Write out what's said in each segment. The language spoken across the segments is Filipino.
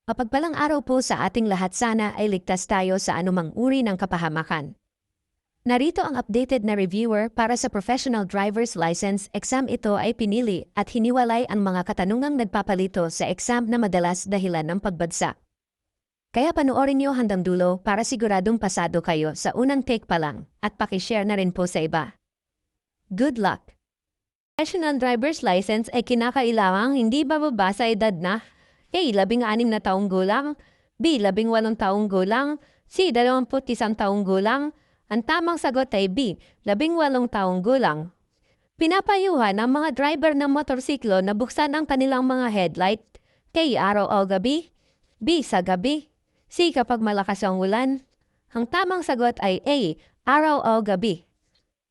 Mapagpalang araw po sa ating lahat, sana ay ligtas tayo sa anumang uri ng kapahamakan. Narito ang updated na reviewer para sa Professional Driver's License exam. Ito ay pinili at hiniwalay ang mga katanungang nagpapalito sa exam na madalas dahilan ng pagbagsak. Kaya panoorin niyo hanggang dulo para siguradong pasado kayo sa unang take pa lang at pakishare na rin po sa iba. Good luck! Professional Driver's License ay kinakailangang hindi bababa sa edad na A. 16 na taong gulang, B. 18 taong gulang, C. 21 taong gulang. Ang tamang sagot ay B. 18 taong gulang. Pinapayuhan ng mga driver ng motorsiklo na buksan ang kanilang mga headlight A. Araw o gabi, B. Sa gabi, C. Kapag malakas ang ulan. Ang tamang sagot ay A. Araw o gabi.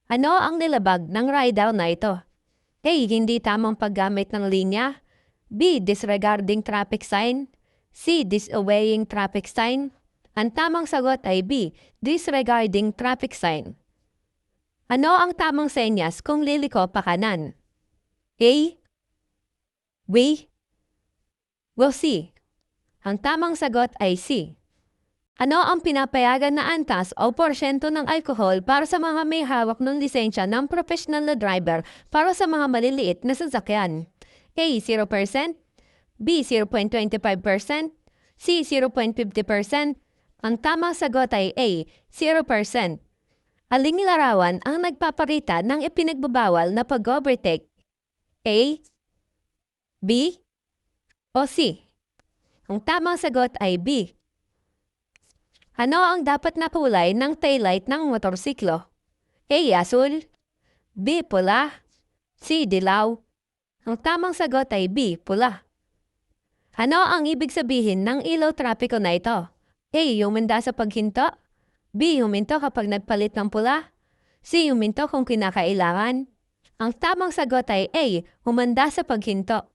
Ano ang nilabag ng ride-out na ito? A. Hindi tamang paggamit ng linya, B. Disregarding traffic sign, C. Disobeying traffic sign. Ang tamang sagot ay B. Disregarding traffic sign. Ano ang tamang senyas kung liliko pa kanan? A. B. O C. Ang tamang sagot ay C. Ano ang pinapayagan na antas o porsyento ng alkohol para sa mga may hawak ng lisensya ng professional na driver para sa mga maliliit na sasakyan? A. 0%, B. 0.25%, C. 0.50%. Ang tamang sagot ay A. 0%. Aling larawan ang nagpaparita ng ipinagbabawal na pag-overtake? A. B. O C. Ang tamang sagot ay B. Ano ang dapat na kulay ng taillight ng motorsiklo? A. Asul, B. Pula, C. Dilaw. Ang tamang sagot ay B. Pula. Ano ang ibig sabihin ng ilaw trapiko na ito? A. Humanda sa paghinto, B. Huminto kapag nagpalit ng pula, C. Huminto kung kinakailangan. Ang tamang sagot ay A. Humanda sa paghinto.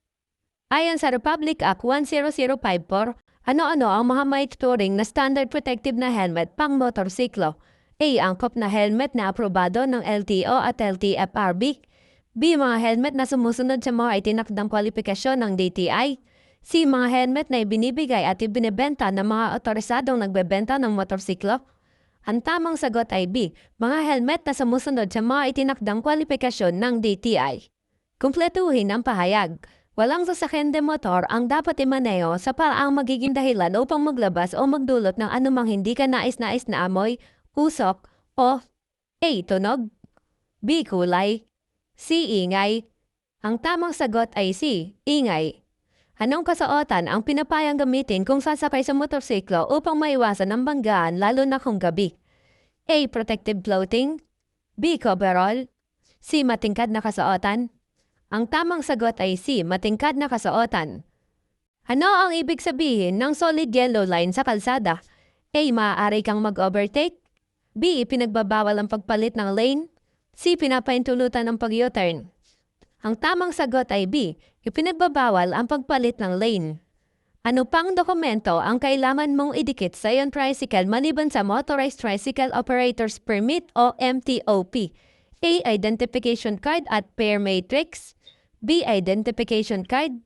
Ayon sa Republic Act 10054, ano-ano ang mga may tuturing na standard protective na helmet pang motorsiklo? A. Angkop na helmet na aprobado ng LTO at LTFRB. B. Mga helmet na sumusunod sa mga itinakdang kwalifikasyon ng DTI. C. Mga helmet na ibinibigay at ibinebenta ng mga otorisadong nagbebenta ng motorsiklo. Ang tamang sagot ay B. Mga helmet na sumusunod sa mga itinakdang kwalifikasyon ng DTI. Kumpletuhin ang pahayag. Walang sasakyan de motor ang dapat imaneho sa paraang magiging dahilan upang maglabas o magdulot ng anumang hindi ka nais-nais na amoy, usok, o A. Tunog, B. Kulay, C. Ingay. Ang tamang sagot ay C. Ingay. Anong kasuotan ang pinapayang gamitin kung sasakay sa motorsiklo upang maiwasan ang banggaan lalo na kung gabi? A. Protective clothing, B. Coverall, C. Matingkad na kasuotan. Ang tamang sagot ay C. Matingkad na kasuotan. Ano ang ibig sabihin ng solid yellow line sa kalsada? A. Maaari kang mag-overtake, B. Pinagbabawal ang pagpalit ng lane, C. Pinapaintulutan ng pag-U-turn. Ang tamang sagot ay B. Ipinagbabawal ang pagpalit ng lane. Ano pang dokumento ang kailangan mong idikit sa iyong tricycle maliban sa Motorized Tricycle Operators Permit o MTOP? A. Identification card at fare matrix, B. Identification card,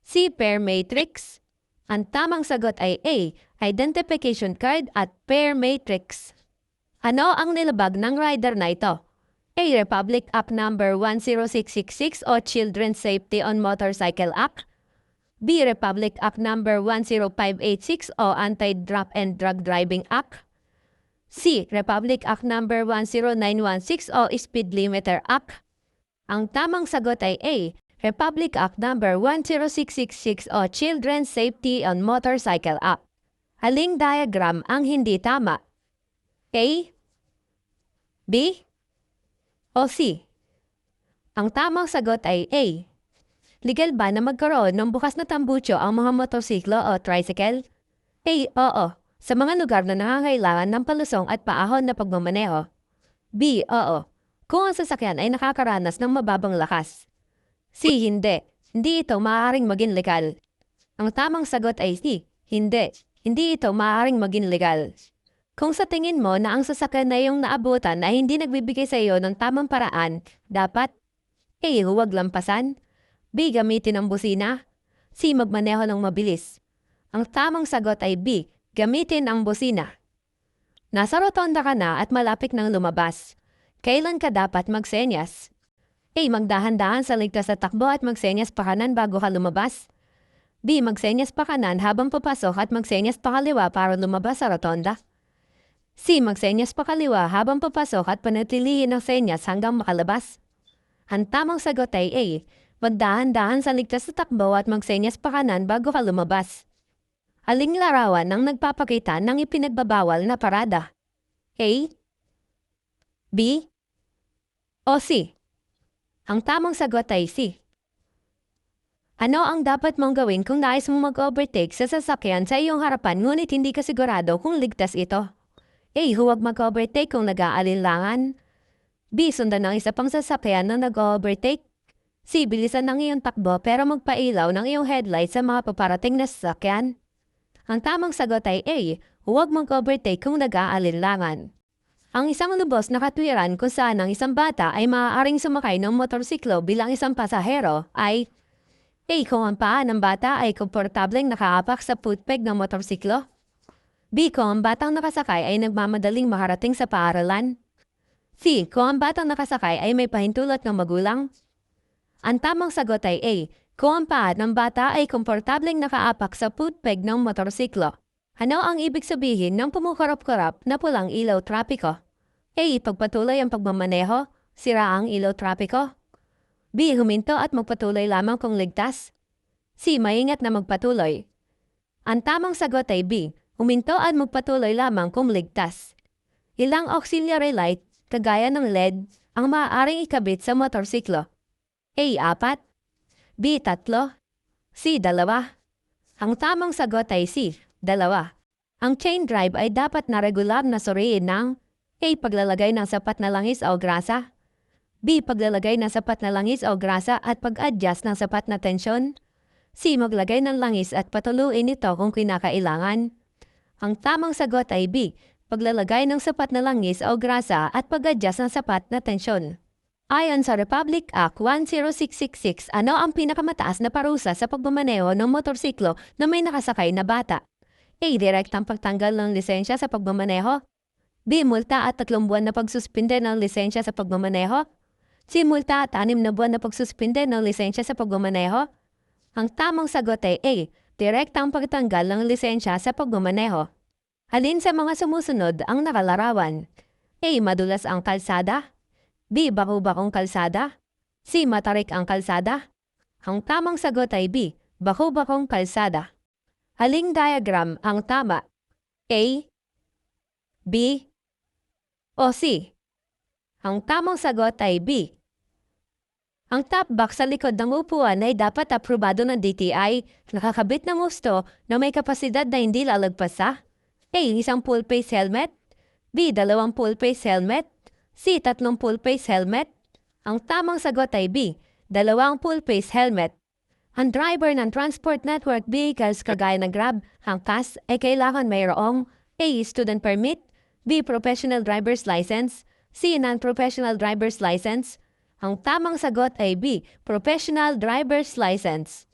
C. Fare matrix. Ang tamang sagot ay A. Identification card at fare matrix. Ano ang nilabag ng rider na ito? A. Republic Act Number 10666 o Children's Safety on Motorcycle Act, B. Republic Act Number 10586 o Anti-Drunk and Drug Driving Act, C. Republic Act Number 10916 o Speed Limiter Act. Ang tamang sagot ay A. Republic Act Number 10666 o Children's Safety on Motorcycle Act. Haling diagram ang hindi tama? A. B. O C. Ang tamang sagot ay A. Legal ba na magkaroon ng bukas na tambucho ang mga motorsiklo o tricycle? A. Oo. Sa mga lugar na nangangailangan ng palusong at paahon na pagmamaneho. B. Oo. Kung ang sasakyan ay nakakaranas ng mababang lakas. C. Hindi. Hindi ito maaaring maging legal. Ang tamang sagot ay C. Hindi. Hindi ito maaaring maging legal. Kung sa tingin mo na ang sasakyan na iyong naabutan ay hindi nagbibigay sa iyo ng tamang paraan, dapat A. Huwag lampasan, B. Gamitin ang busina, C. Magmaneho ng mabilis. Ang tamang sagot ay B. Gamitin ang busina. Nasa rotonda ka na at malapit nang lumabas. Kailan ka dapat magsenyas? A. Magdahan-dahan sa ligtas na takbo at magsenyas pa kanan bago ka lumabas. B. Magsenyas pa kanan habang papasok at magsenyas pa kaliwa para lumabas sa rotonda. C. Magsenyas pa kaliwa habang papasok at panatilihin ang senyas hanggang makalabas. Ang tamang sagot ay A. Magdahan-dahan sa ligtas na takbo at magsenyas pa kanan bago ka lumabas. Aling larawan ang nagpapakita ng ipinagbabawal na parada? A. B. O C. Ang tamang sagot ay C. Ano ang dapat mong gawin kung nais mong mag-overtake sa sasakyan sa iyong harapan ngunit hindi ka sigurado kung ligtas ito? A. Huwag mag-overtake kung nag-aalinlangan. B. Sundan ang isa pang sasakyan na nag-overtake. C. Bilisan ng iyong takbo pero magpailaw ng iyong headlight sa mga paparating na sasakyan. Ang tamang sagot ay A. Huwag mag-overtake kung nag-aalinlangan. Ang isang lubos na katwiran kung saan ang isang bata ay maaaring sumakay ng motorsiklo bilang isang pasahero ay A. Kung ang paa ng bata ay komportableng nakaapak sa footpeg ng motorsiklo. B. Kung ang batang nakasakay ay nagmamadaling makarating sa paaralan. C. Kung ang batang nakasakay ay may pahintulot ng magulang. Ang tamang sagot ay A. Kung ang paa ng bata ay komportableng nakaapak sa footpeg ng motorsiklo. Ano ang ibig sabihin ng pumukarap-karap na pulang ilaw trapiko? A. Pagpatuloy ang pagmamaneho, sira ang ilaw trapiko. B. Huminto at magpatuloy lamang kung ligtas. C. Maingat na magpatuloy. Ang tamang sagot ay B. Huminto at magpatuloy lamang kung ligtas. Ilang auxiliary light, kagaya ng LED, ang maaaring ikabit sa motorsiklo? A. 4. B. 3. C. 2. Ang tamang sagot ay C. 2. Ang chain drive ay dapat na regular na suriin ng A. Paglalagay ng sapat na langis o grasa. B. Paglalagay ng sapat na langis o grasa at pag-adjust ng sapat na tensyon. C. Maglagay ng langis at patuluin ito kung kinakailangan. Ang tamang sagot ay B. Paglalagay ng sapat na langis o grasa at pag-adjust ng sapat na tensyon. Ayon sa Republic Act 10666, ano ang pinakamataas na parusa sa pagmamaneho ng motorsiklo na may nakasakay na bata? A. Direktang pagtanggal ng lisensya sa pagmamaneho. B. Multa at 3 buwan na pagsuspinde ng lisensya sa pagmamaneho. C. Multa at 6 na buwan na pagsuspinde ng lisensya sa pagmamaneho. Ang tamang sagot ay A. Direktang pagtanggal ng lisensya sa pagmamaneho. Alin sa mga sumusunod ang nakalarawan? A. Madulas ang kalsada. B. Bako-bakong kalsada. C. Matarik ang kalsada. Ang tamang sagot ay B. Bako-bakong kalsada. Aling diagram ang tama? A. B. O C. Ang tamang sagot ay B. Ang top box sa likod ng upuan ay dapat aprobado ng DTI, nakakabit ng gusto na may kapasidad na hindi lalagpas sa A. Isang full-face helmet. B. 2 full-face helmet. C. 3 full-face helmet. Ang tamang sagot ay B. 2 full-face helmet. Ang driver ng transport network vehicles kagaya ng Grab, Angkas ay kailangan mayroong A. Student permit. B. Professional driver's license. C. Non-professional driver's license. Ang tamang sagot ay B. Professional driver's license.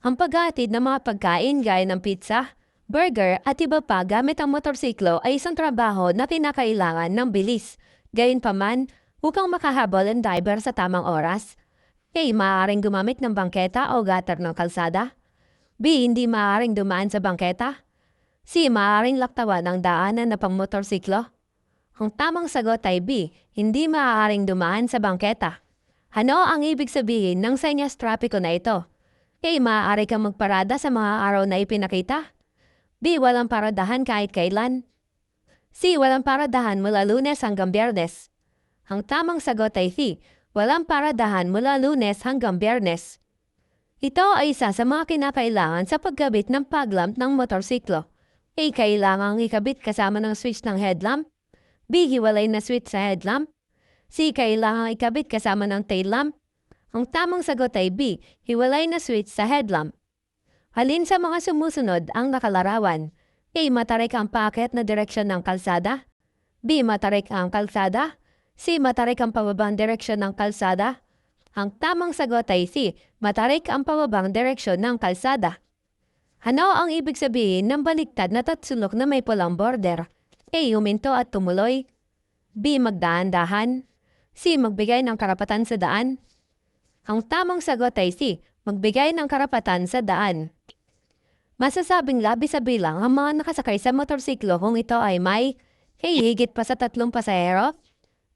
Ang paghatid ng mga pagkain gaya ng pizza, burger at iba pa gamit ang motorsiklo ay isang trabaho na kinakailangan ng bilis. Gayunpaman, upang makahabol ang driver sa tamang oras. A. Maaaring gumamit ng bangketa o gutter ng kalsada. B. Hindi maaaring dumaan sa bangketa. C. Maaaring laktawan ang daanan na pang motorsiklo. Ang tamang sagot ay B. Hindi maaaring dumaan sa bangketa. Ano ang ibig sabihin ng senyas trapiko na ito? A. Maaari kang magparada sa mga araw na ipinakita. B. Walang paradahan kahit kailan. C. Walang paradahan mula Lunes hanggang Biyernes. Ang tamang sagot ay C. Walang paradahan mula Lunes hanggang Biyernes. Ito ay isa sa mga kinakailangan sa pagkabit ng paglamp ng motorsiklo. A. Kailangang ikabit kasama ng switch ng headlamp. B. Hiwalay na switch sa headlamp. C. Kailangang ikabit kasama ng tail lamp. Ang tamang sagot ay B. Hiwalay na switch sa headlamp. Alin sa mga sumusunod ang nakalarawan? A. Matarik ang paakyat na direksyon ng kalsada. B. Matarik ang kalsada. C. Matarik ang pababang direksyon ng kalsada. Ang tamang sagot ay C. Matarik ang pababang direksyon ng kalsada. Ano ang ibig sabihin ng baliktad na tatsulok na may pulang border? A. Huminto at tumuloy. B. Magdahan-dahan. C. Magbigay ng karapatan sa daan. Ang tamang sagot ay C. Magbigay ng karapatan sa daan. Masasabing labis sa bilang ang mga nakasakay sa motorsiklo kung ito ay may A. Higit pa sa 3 pasahero.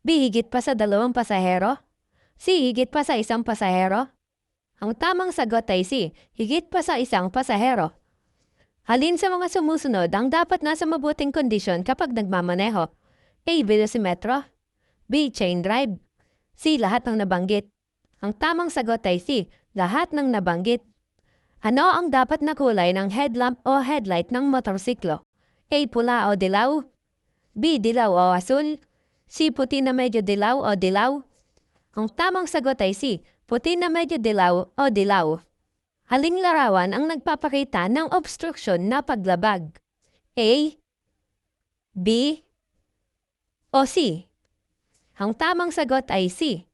B. Higit pa sa 2 pasahero. C. Higit pa sa 1 pasahero. Ang tamang sagot ay C. Higit pa sa 1 pasahero. Alin sa mga sumusunod ang dapat nasa mabuting kondisyon kapag nagmamaneho? A. Velocimetro. B. Chain drive. C. Lahat ng nabanggit. Ang tamang sagot ay C. Lahat ng nabanggit. Ano ang dapat na kulay ng headlamp o headlight ng motorsiklo? A. Pula o dilaw. B. Dilaw o asul. C. Puti na medyo dilaw o dilaw. Ang tamang sagot ay C. Puti na medyo dilaw o dilaw. Haling larawan ang nagpapakita ng obstruction na paglabag? A. B. O C. Ang tamang sagot ay C.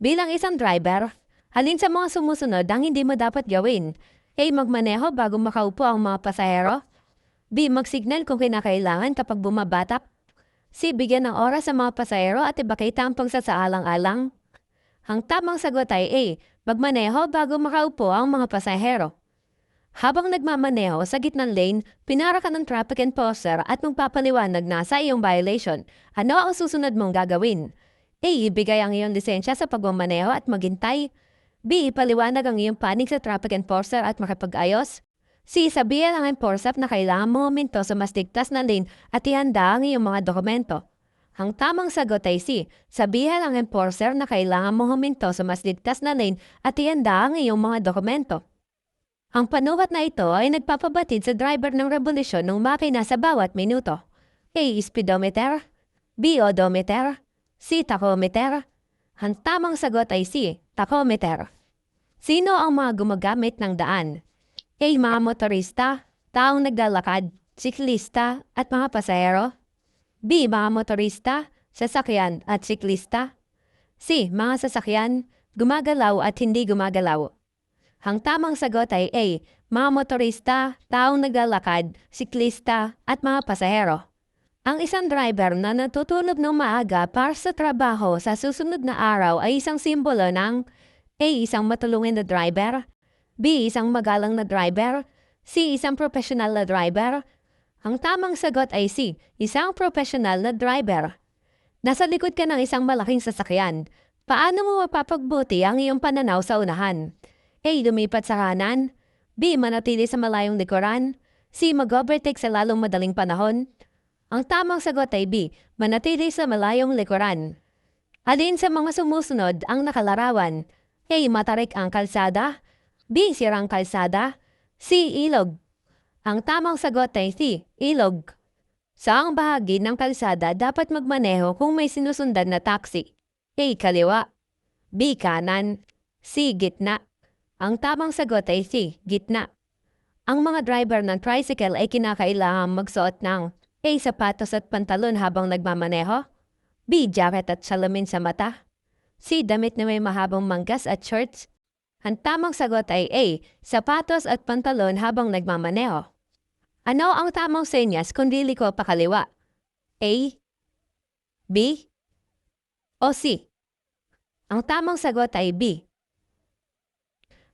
Bilang isang driver, alin sa mga sumusunod ang hindi mo dapat gawin? A. Magmaneho bago makaupo ang mga pasahero. B. Magsignal kung kinakailangan kapag bumabatak. C. Bigyan ng oras sa mga pasahero at ipakita ang pagsasaalang-alang. Ang tamang sagot ay A. Magmaneho bago makaupo ang mga pasahero. Habang nagmamaneho sa gitnang lane, pinara ka ng traffic enforcer at magpapaliwanag na sa iyong violation. Ano ang susunod mong gagawin? A. Ibigay ang iyong lisensya sa pagmamaneho at maghintay. B. Ipaliwanag ang iyong panig sa traffic enforcer at makipag-ayos. C. Sabihan ang enforcer na kailangan mo huminto sa mas ligtas na lane at ihanda ang iyong mga dokumento. Ang tamang sagot ay C. Sabihan ang enforcer na kailangan mo huminto sa mas ligtas na lane at ihanda ang iyong mga dokumento. Ang panukat na ito ay nagpapabatid sa driver ng revolusyon ng makina sa bawat minuto. A. Speedometer. B. Odometer. C. Tachometer. Ang tamang sagot ay C. Tachometer. Sino ang mga gumagamit ng daan? A. Mga motorista, taong naglalakad, siklista at mga pasahero. B. Mga motorista, sasakyan at siklista. C. Mga sasakyan, gumagalaw at hindi gumagalaw. Ang tamang sagot ay A. Mga motorista, taong naglalakad, siklista at mga pasahero. Ang isang driver na natutulog ng maaga para sa trabaho sa susunod na araw ay isang simbolo ng A. Isang matulungin na driver. B. Isang magalang na driver. C. Isang professional na driver. Ang tamang sagot ay C. Isang professional na driver. Nasa likod ka ng isang malaking sasakyan. Paano mo mapapagbuti ang iyong pananaw sa unahan? A. Lumipat sa kanan. B. Manatili sa malayong likuran. C. Mag-overtake sa lalong madaling panahon. Ang tamang sagot ay B. Manatili sa malayong likuran. Alin sa mga sumusunod ang nakalarawan? A. Matarik ang kalsada. B. Sirang kalsada. C. Ilog. Ang tamang sagot ay C. Ilog. Saang bahagi ng kalsada dapat magmaneho kung may sinusundan na taxi? A. Kaliwa. B. Kanan. C. Gitna. Ang tamang sagot ay C. Gitna. Ang mga driver ng tricycle ay kinakailangang magsuot ng A. Sapatos at pantalon habang nagmamaneho. B. Jacket at salamin sa mata. C. Damit na may mahabang manggas at shorts. Ang tamang sagot ay A. Sapatos at pantalon habang nagmamaneho. Ano ang tamang senyas kung liliko pakaliwa? A. B. O C. Ang tamang sagot ay B.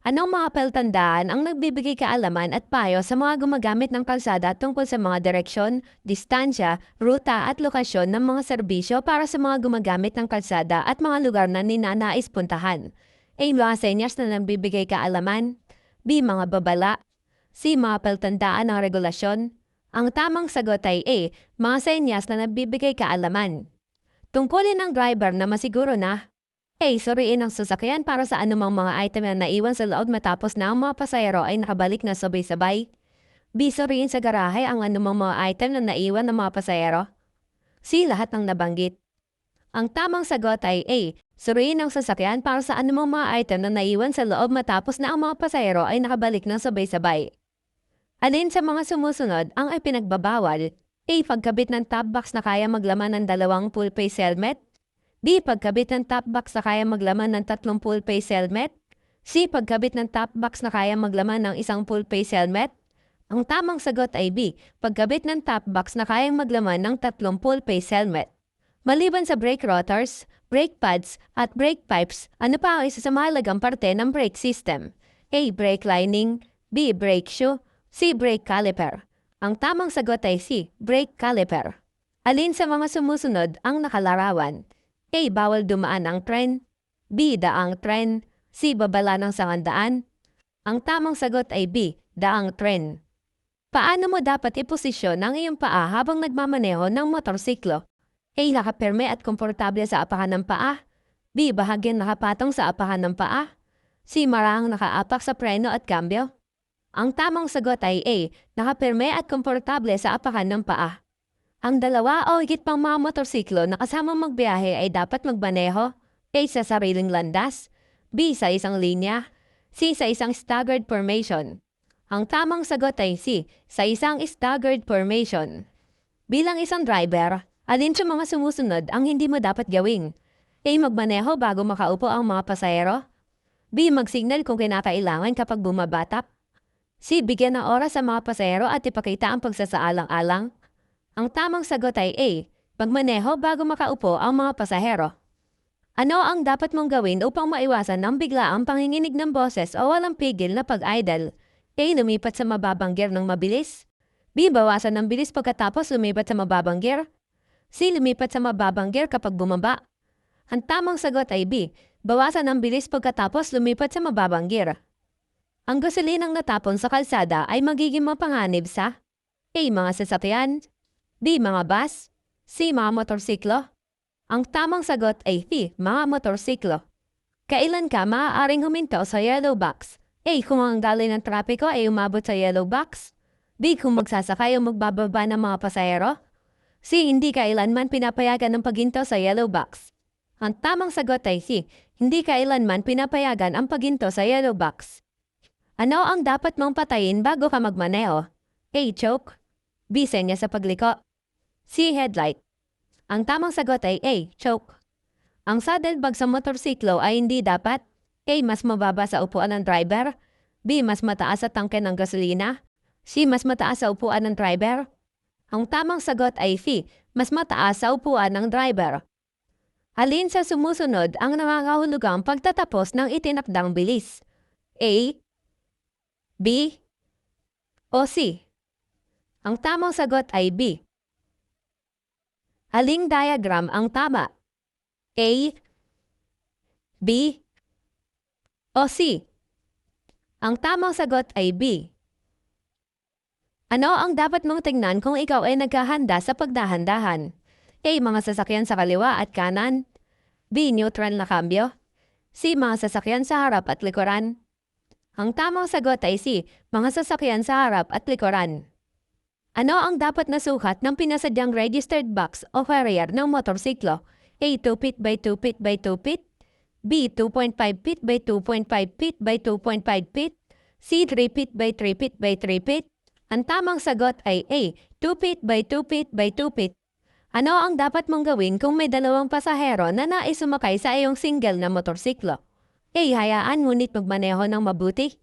Anong mga palatandaan ang nagbibigay kaalaman at payo sa mga gumagamit ng kalsada tungkol sa mga direksyon, distansya, ruta at lokasyon ng mga serbisyo para sa mga gumagamit ng kalsada at mga lugar na ninanais puntahan? A. Mga senyas na nagbibigay kaalaman. B. Mga babala. C. Mga palatandaan ng regulasyon. Ang tamang sagot ay A. Mga senyas na nagbibigay kaalaman. Tungkulin ng driver na masiguro na A. Suriin ang sasakyan para sa anumang mga item na naiwan sa loob matapos na ang mga pasahero ay nakabalik na sabay-sabay. B. Suriin sa garahe ang anumang mga item na naiwan ng mga pasahero. C. Lahat ng nabanggit. Ang tamang sagot ay A. Suriin ang sasakyan para sa anumang mga item na naiwan sa loob matapos na ang mga pasahero ay nakabalik ng sabay-sabay. Alin sa mga sumusunod ang ipinagbabawal? A. Pagkabit ng top box na kaya maglaman ng 2 full-face helmet. B. Pagkabit ng top box na kaya maglaman ng 3 full-face helmet. C. Pagkabit ng top box na kaya maglaman ng isang full face helmet. Ang tamang sagot ay B. Pagkabit ng top box na kayang maglaman ng 3 full face helmet. Maliban sa brake rotors, brake pads, at brake pipes, ano pa ang isa sa mahalagang parte ng brake system? A. Brake lining, B. Brake shoe, C. Brake caliper. Ang tamang sagot ay C. Brake caliper. Alin sa mga sumusunod ang nakalarawan? A. Bawal dumaan ang tren, B. Daang tren, C. Babala ng sangandaan. Ang tamang sagot ay B. Daang tren. Paano mo dapat iposisyon ang iyong paa habang nagmamaneho ng motorsiklo? A. Nakapirme at komportable sa apakan ng paa. B. Bahagyang nakapatong sa apakan ng paa. C. Marahang nakaapak sa preno at kambyo. Ang tamang sagot ay A. Nakapirme at komportable sa apakan ng paa. Ang dalawa o higit pang mga motorsiklo na kasamang magbiyahe ay dapat magmaneho. A. Sa sariling landas, B. Sa isang linya, C. Sa isang staggered formation. Ang tamang sagot ay C. Sa isang staggered formation. Bilang isang driver, alin sa mga sumusunod ang hindi mo dapat gawin? A. Magmaneho bago makaupo ang mga pasahero, B. Magsignal kung kinakailangan kapag bumabatap, C. Bigyan ng oras sa mga pasahero at ipakita ang pagsasaalang-alang. Ang tamang sagot ay A. Magmaneho bago makaupo ang mga pasahero. Ano ang dapat mong gawin upang maiwasan ng biglaang panginginig ng boses o walang pigil na pag-idle? A. Lumipat sa mababang gear ng mabilis, B. Bawasan ng bilis pagkatapos lumipat sa mababang gear, C. Lumipat sa mababang gear kapag bumaba. Ang tamang sagot ay B. Bawasan ng bilis pagkatapos lumipat sa mababang gear. Ang gasolinang natapon sa kalsada ay magiging mapanganib sa A. Mga sasakyan, B. Mga bus, C. Mga motorsiklo. Ang tamang sagot ay C. Mga motorsiklo. Kailan ka maaaring huminto sa yellow box? A. Kung ang daloy ng trapiko ay umabot sa yellow box, B. Kung magsasakay o magbababa ng mga pasahero, C. Hindi kailanman pinapayagan ng paghinto sa yellow box. Ang tamang sagot ay C. Hindi kailanman pinapayagan ang paghinto sa yellow box. Ano ang dapat mong patayin bago ka magmaneho? A. Choke, B. Senya sa pagliko, C. Headlight. Ang tamang sagot ay A. Choke. Ang saddlebag sa motorsiklo ay hindi dapat A. Mas mababa sa upuan ng driver, B. Mas mataas sa tangke ng gasolina, C. Mas mataas sa upuan ng driver. Ang tamang sagot ay C. Mas mataas sa upuan ng driver. Alin sa sumusunod ang nangangahulugang pagtatapos ng itinakdang bilis? A. B. O C. Ang tamang sagot ay B. Aling diagram ang tama? A. B. O C. Ang tamang sagot ay B. Ano ang dapat mong tingnan kung ikaw ay naghahanda sa pagdahan-dahan? A. Mga sasakyan sa kaliwa at kanan, B. Neutral na kambyo, C. Mga sasakyan sa harap at likuran. Ang tamang sagot ay C. Mga sasakyan sa harap at likuran. Ano ang dapat na sukat ng pinasadyang registered box o carrier ng motorsiklo? A. 2 feet by 2 feet by 2 feet, B. 2.5 feet by 2.5 feet by 2.5 feet, C. 3 feet by 3 feet by 3 feet. Ang tamang sagot ay A. 2 feet by 2 feet by 2 feet. Ano ang dapat mong gawin kung may dalawang pasahero na nais sumakay sa iyong single na motorsiklo? A. Hayaan ngunit magmaneho ng mabuti,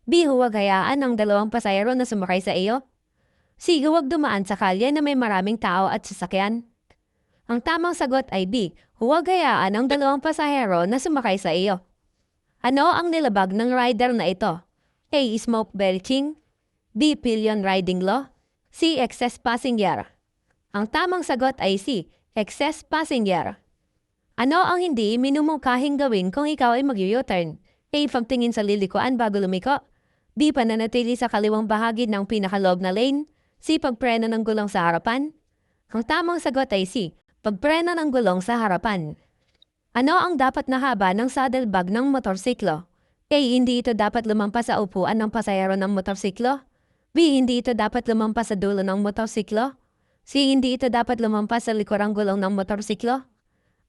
B. Huwag hayaan ang dalawang pasahero na sumakay sa iyo, C. Huwag dumaan sa kalye na may maraming tao at sasakyan. Ang tamang sagot ay B. Huwag hayaan ang dalawang pasahero na sumakay sa iyo. Ano ang nilabag ng rider na ito? A. Smoke belching, B. Pillion riding law, C. Excess passenger. Ang tamang sagot ay C. Excess passenger. Ano ang hindi minumukahing gawin kung ikaw ay mag-u-turn? A. Pagtingin sa lilikuan bago lumiko, B. Pananatili sa kaliwang bahagi ng pinakaloob na lane, C. Pagpreno ng gulong sa harapan. Ang tamang sagot ay C. Pagpreno ng gulong sa harapan. Ano ang dapat na haba ng saddlebag ng motorsiklo? A. Hindi ito dapat lumampas sa upuan ng pasahero ng motorsiklo, B. Hindi ito dapat lumampas sa dulo ng motorsiklo, C. Hindi ito dapat lumampas sa likurang gulong ng motorsiklo.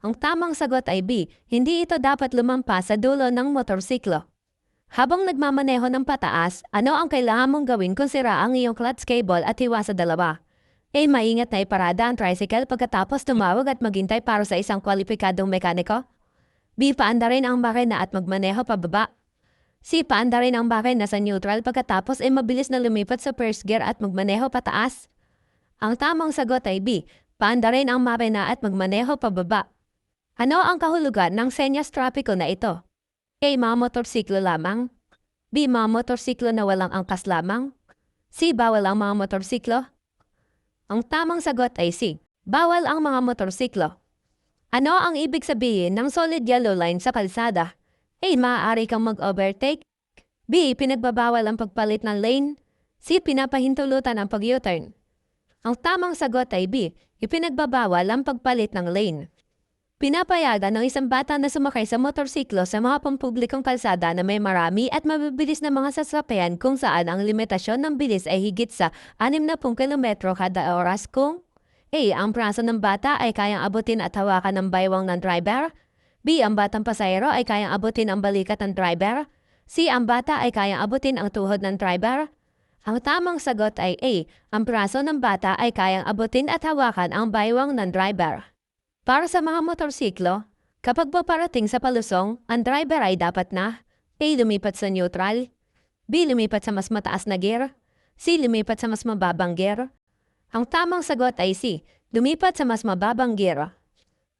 Ang tamang sagot ay B. Hindi ito dapat lumampas sa dulo ng motorsiklo. Habang nagmamaneho ng pataas, ano ang kailangan mong gawin kung sira ang iyong clutch cable at hiwa sa dalawa? A. Maingat na iparada ang tricycle pagkatapos tumawag at maghintay para sa isang kwalipikadong mekaniko, B. Paandarin ang makina at magmaneho pababa, C. Paanda rin ang bakay na sa neutral pagkatapos ay mabilis na lumipat sa first gear at magmaneho pataas. Ang tamang sagot ay B. Paanda rin ang makina at magmaneho pababa. Ano ang kahulugan ng senyas trapiko na ito? A. Mga motorsiklo lamang. B. Mga motorsiklo na walang angkas lamang. C. Bawal ang mga motorsiklo. Ang tamang sagot ay C. Bawal ang mga motorsiklo. Ano ang ibig sabihin ng solid yellow line sa kalsada? A. Maaari kang mag-overtake. B. Pinagbabawal ang pagpalit ng lane. C. Pinapahintulutan ang pag-U-turn. Ang tamang sagot ay B. Ipinagbabawal ang pagpalit ng lane. Pinapayagan ng isang bata na sumakay sa motorsiklo sa mga pampublikong kalsada na may marami at mabibilis na mga sasakyan kung saan ang limitasyon ng bilis ay higit sa 60 kilometro kada oras kung A. Ang braso ng bata ay kayang abutin at hawakan ng baywang ng driver. B. Ang batang pasahero ay kayang abutin ang balikat ng driver. C. Ang bata ay kayang abutin ang tuhod ng driver. Ang tamang sagot ay A. Ang braso ng bata ay kayang abutin at hawakan ang baywang ng driver. Para sa mga motorsiklo, kapag paparating sa palusong, ang driver ay dapat na A. Lumipat sa neutral. B. Lumipat sa mas mataas na gear. C. Lumipat sa mas mababang gear. Ang tamang sagot ay C. Lumipat sa mas mababang gear.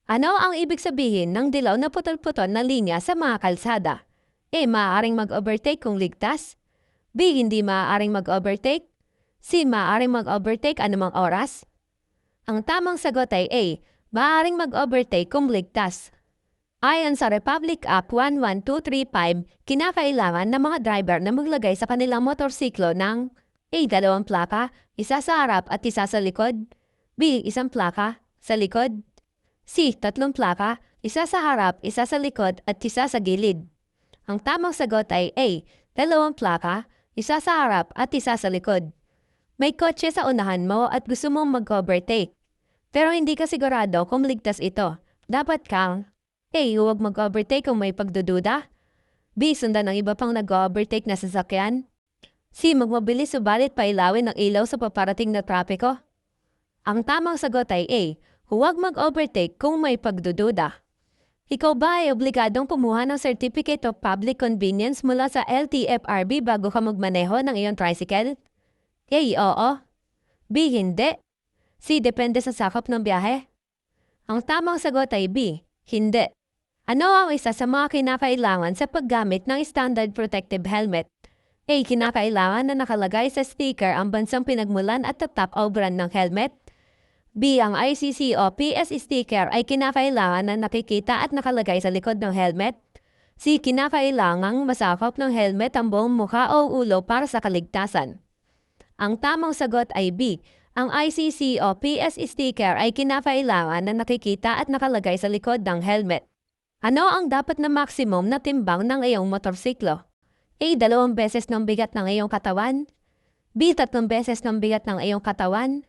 Ano ang ibig sabihin ng dilaw na putol-putol na linya sa mga kalsada? A. Maaaring mag-overtake kung ligtas. B. Hindi maaaring mag-overtake. C. Maaaring mag-overtake anumang oras. Ang tamang sagot ay A. Maaaring mag-overtake kung ligtas. Ayon sa Republic Act 11235, kinakailangan ng mga driver na maglagay sa kanilang motorsiklo ng A. 2 plaka, isa sa harap at isa sa likod. B. 1 plaka, sa likod. C. 3 plaka, isa sa harap, isa sa likod at isa sa gilid. Ang tamang sagot ay A. 2 plaka, isa sa harap at isa sa likod. May kotse sa unahan mo at gusto mong mag-overtake. Pero hindi ka sigurado kung ligtas ito. Dapat kang A. Huwag mag-overtake kung may pagdududa. B. Sundan ang iba pang nag-overtake na sasakyan. C. Magmabilis subalit pailawin ang ilaw sa paparating na trapiko. Ang tamang sagot ay A. Huwag mag-overtake kung may pagdududa. Ikaw ba ay obligadong kumuha ng Certificate of Public Convenience mula sa LTFRB bago ka magmaneho ng iyong tricycle? A. Oo. B. Hindi. C. Depende sa sakop ng biyahe. Ang tamang sagot ay B. Hindi. Ano ang isa sa mga kinakailangan sa paggamit ng standard protective helmet? A. Kinakailangan na nakalagay sa sticker ang bansang pinagmulan at tatak o brand ng helmet. B. Ang ICC o PS sticker ay kinakailangan na nakikita at nakalagay sa likod ng helmet. C. Kinakailangang masakop ng helmet ang buong mukha o ulo para sa kaligtasan. Ang tamang sagot ay B. Ang ICC o PS sticker ay kinakailangan na nakikita at nakalagay sa likod ng helmet. Ano ang dapat na maximum na timbang ng iyong motorsiklo? A. 2 beses ng bigat ng iyong katawan. B. 3 beses ng bigat ng iyong katawan.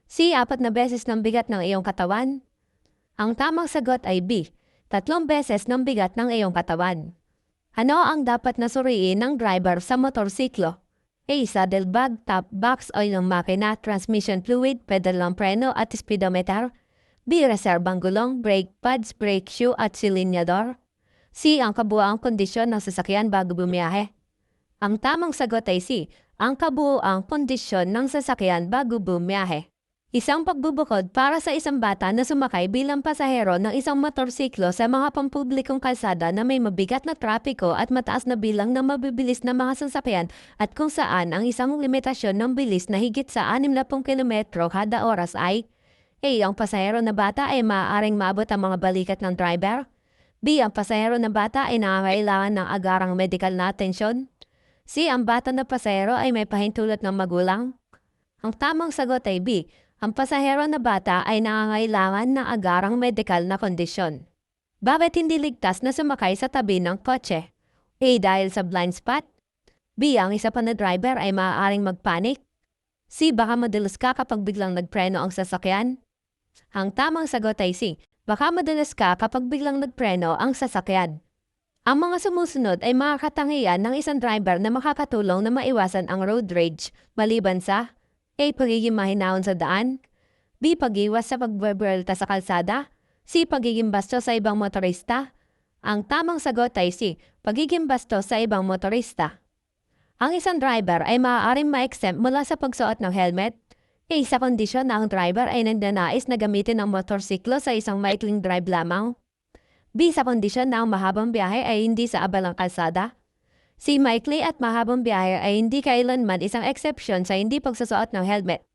C. 4 na beses ng bigat ng iyong katawan. Ang tamang sagot ay B. 3 beses ng bigat ng iyong katawan. Ano ang dapat na suriin ng driver sa motorsiklo? A. Saddlebag, top box, oil ng makina, transmission fluid, pedal ng preno at speedometer. B. Reserbang gulong, brake pads, brake shoe at silinyador. C. Ang kabuuang kondisyon ng sasakyan bago bumiyahe. Ang tamang sagot ay C. Ang kabuuang kondisyon ng sasakyan bago bumiyahe. Isang pagbubukod para sa isang bata na sumakay bilang pasahero ng isang motorsiklo sa mga pampublikong kalsada na may mabigat na trapiko at mataas na bilang ng mabibilis na mga sasakyan at kung saan ang isang limitasyon ng bilis na higit sa 60 kilometro kada oras ay A. Ang pasahero na bata ay maaaring maabot ang mga balikat ng driver. B. Ang pasahero na bata ay nangangailangan ng agarang medical na atensyon. C. Ang bata na pasahero ay may pahintulot ng magulang. Ang tamang sagot ay B. Ang pasahero na bata ay nangangailangan ng agarang medical na kondisyon. Bakit hindi ligtas na sumakay sa tabi ng kotse? A. Dahil sa blind spot. B. Ang isa pa na driver ay maaaring magpanik. C. Baka madalas ka kapag biglang nagpreno ang sasakyan. Ang tamang sagot ay C. Baka madalas ka kapag biglang nagpreno ang sasakyan. Ang mga sumusunod ay mga katangian ng isang driver na makakatulong na maiwasan ang road rage maliban sa A. Pagiging mahinahon sa daan. B. Pag-iwas sa pagbebrelta sa kalsada. C. Pagiging bastos sa ibang motorista. Ang tamang sagot ay C. Pagiging bastos sa ibang motorista. Ang isang driver ay maaaring ma-exempt mula sa pagsuot ng helmet sa kondisyon na ang driver ay nagnanais na gamitin ang motorsiklo sa isang maikling drive lamang. B. Sa kondisyon na ang mahabang biyahe ay hindi sa abalang kalsada. C. Maikli at mahabang biyahe ay hindi kailanman isang exception sa hindi pagsusuot ng helmet.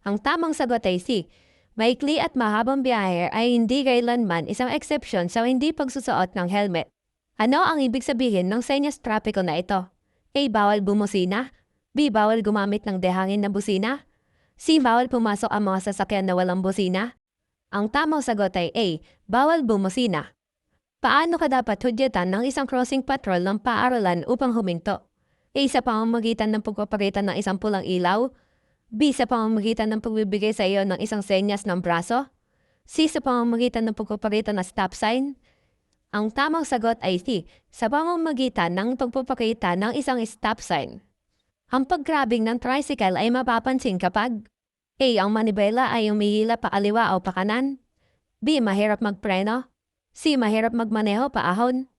Ang tamang sagot ay C. Maikli at mahabang biyahe ay hindi kailanman isang exception sa hindi pagsusuot ng helmet. Ano ang ibig sabihin ng senyas trapiko na ito? A. Bawal bumusina. B. Bawal gumamit ng dehangin na busina. C. Bawal pumasok ang mga sasakyan na walang busina. Ang tamang sagot ay A. Bawal bumusina. Paano ka dapat hudyatan ng isang crossing patrol ng paaralan upang huminto? A. Sa pamamagitan ng pagpapakita ng isang pulang ilaw. B. Sa pamamagitan ng pagbibigay sa iyo ng isang senyas ng braso. C. Sa pamamagitan ng pagpapakita ng stop sign. Ang tamang sagot ay C. Sa pamamagitan ng pagpapakita ng isang stop sign. Ang paggrabing ng tricycle ay mapapansin kapag A. Ang manibela ay umihila pa kaliwa o pa kanan. B. Mahirap magpreno. C. Mahirap magmaneho paahon.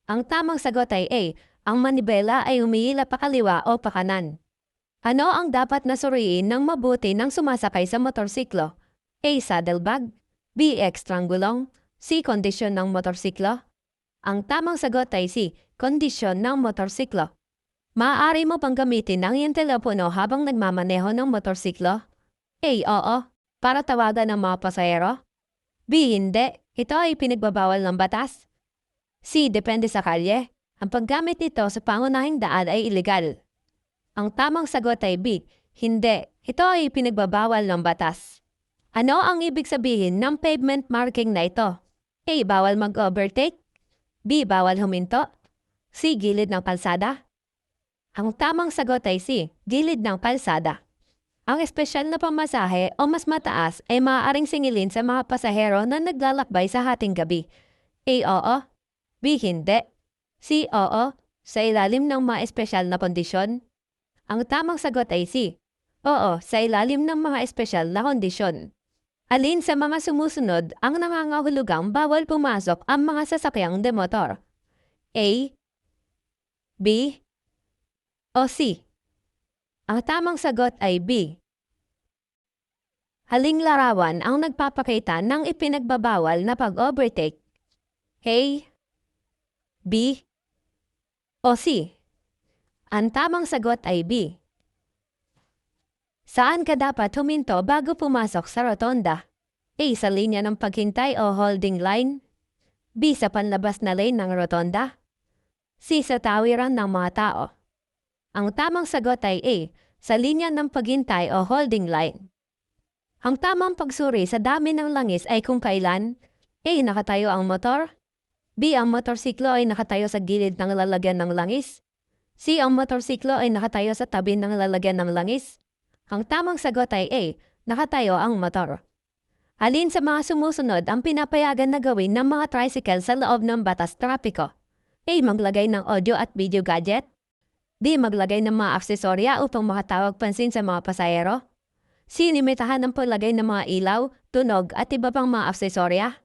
Ang tamang sagot ay A. Ang manibela ay umihila pa kaliwa o pa kanan. Ano ang dapat na suriin ng mabuti ng sumasakay sa motorsiklo? A. Saddlebag. B. Ekstrang gulong. C. Kondisyon ng motorsiklo. Ang tamang sagot ay C. Kondisyon ng motorsiklo. Maaari mo pang gamitin ang iyong telepono habang nagmamaneho ng motorsiklo? A. Oo. Para tawagan ng mga pasahero? B. Hindi. Ito ay pinagbabawal ng batas. C. Depende sa kalye. Ang paggamit nito sa pangunahing daan ay ilegal. Ang tamang sagot ay B. Hindi. Ito ay pinagbabawal ng batas. Ano ang ibig sabihin ng pavement marking na ito? A. Bawal mag-overtake. B. Bawal huminto. C. Gilid ng kalsada. Ang tamang sagot ay C. Gilid ng kalsada. Ang espesyal na pamasahe o mas mataas ay maaaring singilin sa mga pasahero na naglalakbay sa hating gabi. A. Oo. B. Hindi. C. Oo. Sa ilalim ng mga espesyal na kondisyon. Ang tamang sagot ay C. Oo. Sa ilalim ng mga espesyal na kondisyon. Alin sa mga sumusunod ang nangangahulugang bawal pumasok ang mga sasakyang demotor? A. B. O C. Ang tamang sagot ay B. Haling larawan ang nagpapakita ng ipinagbabawal na pag-overtake. A. B. O C. Ang tamang sagot ay B. Saan ka dapat huminto bago pumasok sa rotonda? A. Sa linya ng paghintay o holding line. B. Sa panlabas na lane ng rotonda. C. Sa tawiran ng mga tao. Ang tamang sagot ay A. Sa linya ng paghintay o holding line. Ang tamang pagsuri sa dami ng langis ay kung kailan A. Nakatayo ang motor. B. Ang motorsiklo ay nakatayo sa gilid ng lalagyan ng langis. C. Ang motorsiklo ay nakatayo sa tabi ng lalagyan ng langis. Ang tamang sagot ay A. Nakatayo ang motor. Alin sa mga sumusunod ang pinapayagan na gawin ng mga tricycle sa loob ng batas trapiko? A. Maglagay ng audio at video gadget. B. Maglagay ng mga aksesorya upang makatawag pansin sa mga pasahero. C. Limitahan ang paglagay ng mga ilaw, tunog at iba pang mga aksesorya.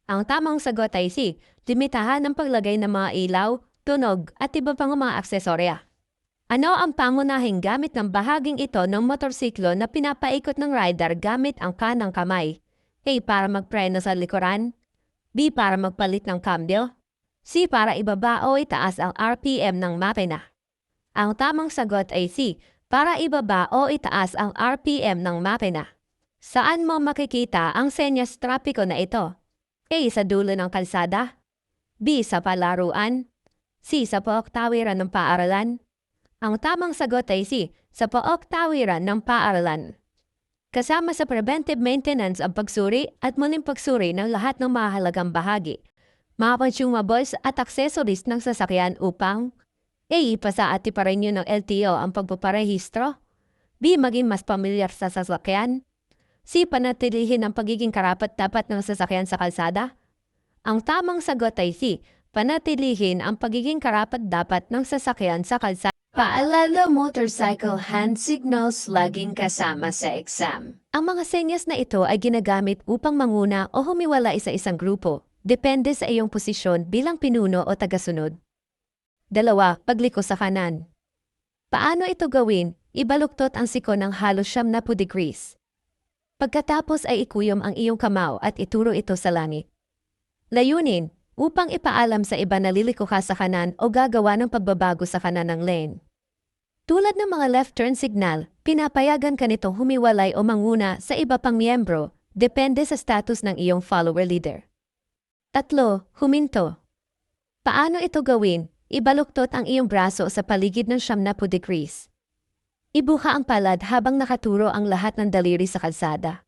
Ang tamang sagot ay C. Limitahan ang paglagay ng mga ilaw, tunog at iba pang mga aksesorya. Ano ang pangunahing gamit ng bahaging ito ng motorsiklo na pinapaikot ng rider gamit ang kanang kamay? A. Para magpreno sa likuran. B. Para magpalit ng kambyo. C. Para ibaba o itaas ang RPM ng makina. Ang tamang sagot ay C. Para ibaba o itaas ang RPM ng makina. Saan mo makikita ang senyas trapiko na ito? A. Sa dulo ng kalsada. B. Sa palaruan. C. Sa tawiran ng paaralan. Ang tamang sagot ay C. Sa tawiran ng paaralan. Kasama sa preventive maintenance ang pagsuri at muling pagsuri ng lahat ng mahalagang bahagi, mga consumables at accessories ng sasakyan upang A. Ipasa at iparenew ng LTO ang pagpaparehistro. B. Maging mas pamilyar sa sasakyan. C. Panatilihin ang pagiging karapat-dapat ng sasakyan sa kalsada. Ang tamang sagot ay C. Panatilihin ang pagiging karapat-dapat ng sasakyan sa kalsada. Paalala, motorcycle hand signals laging kasama sa exam. Ang mga senyas na ito ay ginagamit upang manguna o humiwalay sa isang grupo. Depende sa iyong posisyon bilang pinuno o tagasunod. 2. Pagliko sa kanan. Paano ito gawin? Ibaluktot ang siko ng halos 90 degrees. Pagkatapos ay ikuyom ang iyong kamao at ituro ito sa langit. Layunin, upang ipaalam sa iba na liliko ka sa kanan o gagawa ng pagbabago sa kanan ng lane. Tulad ng mga left turn signal, pinapayagan ka nitong humiwalay o manguna sa iba pang miyembro, depende sa status ng iyong follower leader. 3. Huminto. Paano ito gawin? Ibaluktot ang iyong braso sa paligid ng 90 degrees. Ibuka ang palad habang nakaturo ang lahat ng daliri sa kalsada.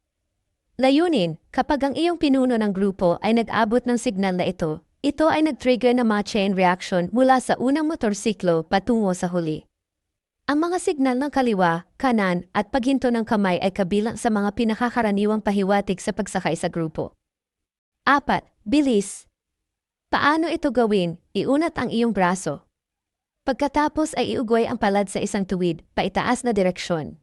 Layunin, kapag ang iyong pinuno ng grupo ay nag-abot ng signal na ito ay nag-trigger na mga chain reaction mula sa unang motorsiklo patungo sa huli. Ang mga signal ng kaliwa, kanan at paghinto ng kamay ay kabilang sa mga pinakakaraniwang pahiwatig sa pagsakay sa grupo. 4. Bilis. Paano ito gawin? Iunat ang iyong braso. Pagkatapos ay iugoy ang palad sa isang tuwid, paitaas na direksyon.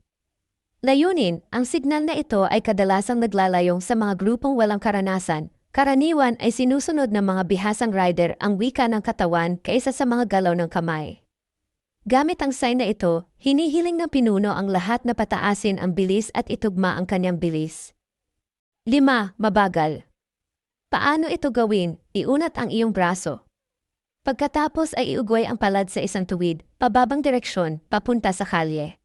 Layunin, ang signal na ito ay kadalasang naglalayong sa mga grupong walang karanasan. Karaniwan ay sinusunod ng mga bihasang rider ang wika ng katawan kaysa sa mga galaw ng kamay. Gamit ang sign na ito, hinihiling ng pinuno ang lahat na pataasin ang bilis at itugma ang kanyang bilis. 5. Mabagal. Paano ito gawin? Iunat ang iyong braso. Pagkatapos ay iugoy ang palad sa isang tuwid, pababang direksyon, papunta sa kalye.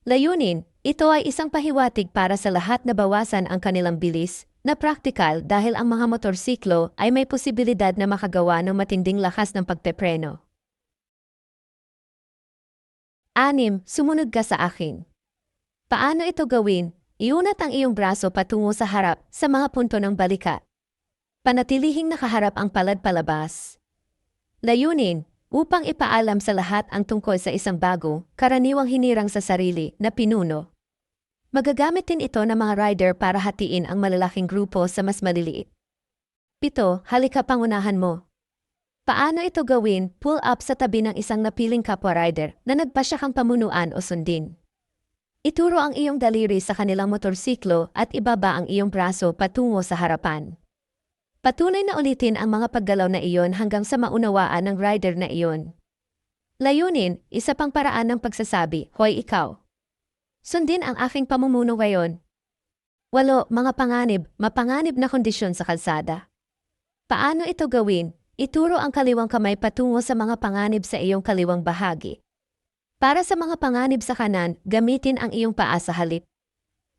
Layunin, ito ay isang pahiwatig para sa lahat na bawasan ang kanilang bilis, na praktikal dahil ang mga motorsiklo ay may posibilidad na makagawa ng matinding lakas ng pagpepreno. 6. Sumunod ka sa akin. Paano ito gawin? Iunat ang iyong braso patungo sa harap sa mga punto ng balikat. Panatilihing nakaharap ang palad palabas. Layunin, upang ipaalam sa lahat ang tungkol sa isang bago, karaniwang hinirang sa sarili na pinuno. Magagamit din ito ng mga rider para hatiin ang malalaking grupo sa mas maliliit. 7. Halika pangunahan mo. Paano ito gawin? Pull up sa tabi ng isang napiling kapwa rider na nagpasya kang pamunuan o sundin. Ituro ang iyong daliri sa kanilang motorsiklo at ibaba ang iyong braso patungo sa harapan. Patunay na ulitin ang mga paggalaw na iyon hanggang sa maunawaan ng rider na iyon. Layunin, isa pang paraan ng pagsasabi, hoy ikaw. Sundin ang aking pamumuno ngayon. 8. Mga panganib, mapanganib na kondisyon sa kalsada. Paano ito gawin? Ituro ang kaliwang kamay patungo sa mga panganib sa iyong kaliwang bahagi. Para sa mga panganib sa kanan, gamitin ang iyong paa sa halip.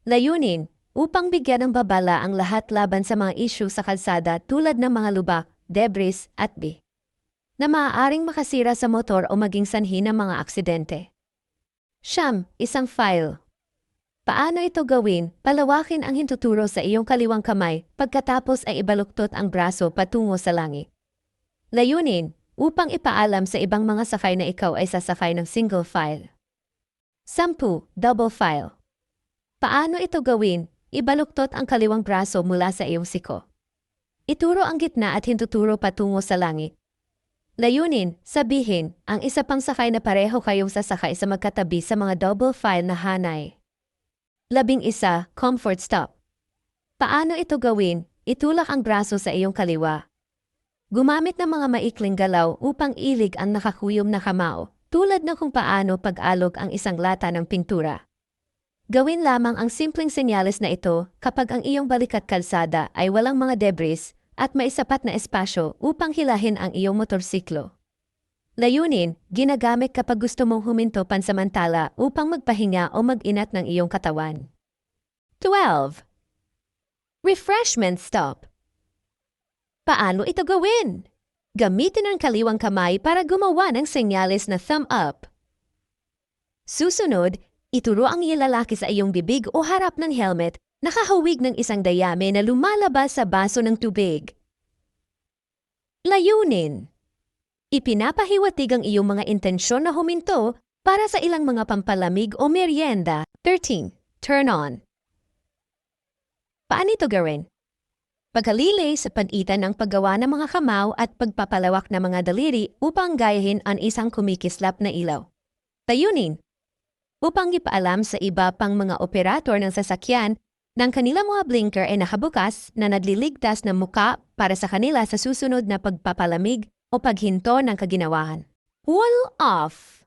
Layunin, upang bigyan ng babala ang lahat laban sa mga issue sa kalsada tulad ng mga lubak, debris, at na maaaring makasira sa motor o maging sanhi ng mga aksidente. 9. Isang file. Paano ito gawin? Palawakin ang hintuturo sa iyong kaliwang kamay, pagkatapos ay ibaluktot ang braso patungo sa langit. Layunin, upang ipaalam sa ibang mga sakay na ikaw ay sasakay ng single file. 10. Double file. Paano ito gawin? Ibaluktot ang kaliwang braso mula sa iyong siko. Ituro ang gitna at hintuturo patungo sa langit. Layunin, sabihin, ang isa pang sakay na pareho kayong sasakay sa magkatabi sa mga double file na hanay. 11. Comfort stop. Paano ito gawin? Itulak ang braso sa iyong kaliwa. Gumamit ng mga maikling galaw upang ilig ang nakakuyom na kamao, tulad ng kung paano pag-alog ang isang lata ng pintura. Gawin lamang ang simpleng senyales na ito kapag ang iyong balikat kalsada ay walang mga debris at may sapat na espasyo upang hilahin ang iyong motorsiklo. Layunin, ginagamit kapag gusto mong huminto pansamantala upang magpahinga o mag-inat ng iyong katawan. 12. Refreshment stop. Paano ito gawin? Gamitin ang kaliwang kamay para gumawa ng senyales na thumb up. Susunod, ituro ang lalaki sa iyong bibig o harap ng helmet, nakahawig ng isang dayame na lumalabas sa baso ng tubig. Layunin. Ipinapahiwatig ang iyong mga intensyon na huminto para sa ilang mga pampalamig o merienda. 13. Turn on. Paano ito gawin? Paghalilay sa pagitan ng paggawa ng mga kamao at pagpapalawak ng mga daliri upang gayahin ang isang kumikislap na ilaw. Layunin. Upang ipaalam sa iba pang mga operator ng sasakyan Ng kanilang mga blinker ay nakabukas na nagliligtas ng muka para sa kanila sa susunod na pagpapalamig o paghinto ng kaginawahan. Wall off!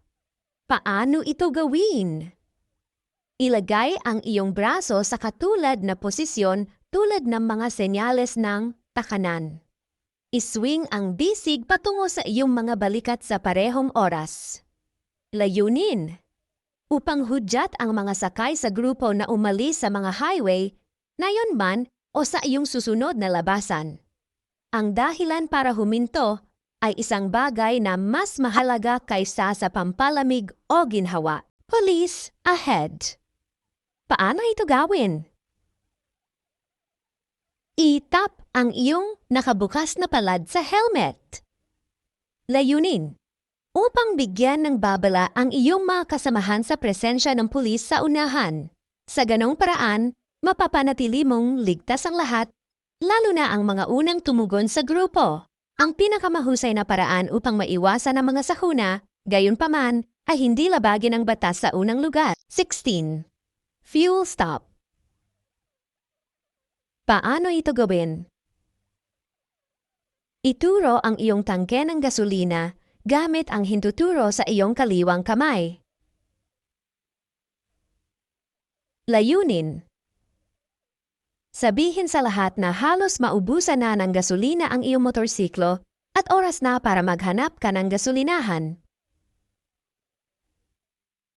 Paano ito gawin? Ilagay ang iyong braso sa katulad na posisyon tulad ng mga senyales ng takanan. Iswing ang bisig patungo sa iyong mga balikat sa parehong oras. Layunin upang hudyat ang mga sakay sa grupo na umalis sa mga highway na yon man o sa iyong susunod na labasan. Ang dahilan para huminto ay isang bagay na mas mahalaga kaysa sa pampalamig o ginhawa. Police ahead. Paano ito gawin? Itap ang iyong nakabukas na palad sa helmet. Layunin upang bigyan ng babala ang iyong mga kasamahan sa presensya ng pulis sa unahan. Sa ganong paraan, mapapanatili mong ligtas ang lahat, lalo na ang mga unang tumugon sa grupo. Ang pinakamahusay na paraan upang maiwasan ang mga sakuna, gayunpaman, ay hindi labagin ang batas sa unang lugar. 16. Fuel stop. Paano ito gawin? Ituro ang iyong tangke ng gasolina gamit ang hintuturo sa iyong kaliwang kamay. Layunin. Sabihin sa lahat na halos maubusan na ng gasolina ang iyong motorsiklo at oras na para maghanap ka ng gasolinahan.